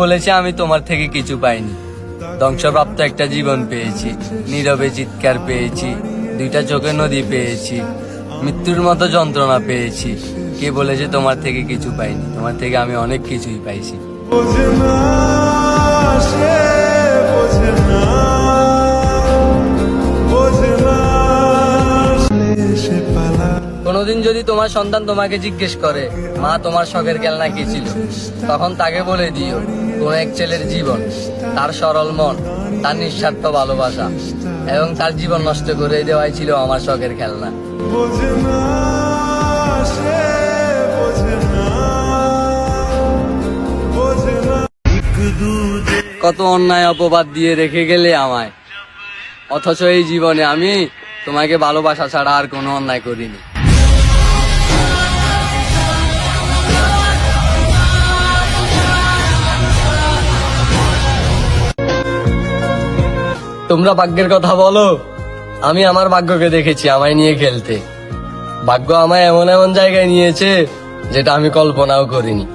বলেছে আমি তোমার থেকে কিছু পাইনি? ধ্বংসপ্রাপ্ত একটা জীবন পেয়েছি, নীরবে চিৎকার পেয়েছি, দুইটা চোখে নদী পেয়েছি, মৃত্যুর মতো যন্ত্রণা পেয়েছি। কে বলেছে তোমার থেকে কিছু পাইনি? তোমার থেকে আমি অনেক কিছুই পাইছি। কোনোদিন যদি তোমার সন্তান তোমাকে জিজ্ঞেস করে, মা তোমার শখের খেলনা কি ছিল, তখন তাকে বলে দিও, কোন এক ছেলের জীবন, তার সরল মন, তার নিঃস্বার্থ ভালোবাসা এবং তার জীবন নষ্ট করে দেওয়াই ছিল আমার শখের খেলনা। কত অন্যায় অপবাদ দিয়ে রেখে গেলে আমায়, অথচ এই জীবনে আমি তোমাকে ভালোবাসা ছাড়া আর কোনো অন্যায় করিনি। তোমরা ভাগ্যের কথা বলো, আমি আমার ভাগ্যকে দেখেছি আমায় নিয়ে খেলতে। ভাগ্য আমায় এমন এমন জায়গায় নিয়েছে যেটা আমি কল্পনাও করিনি।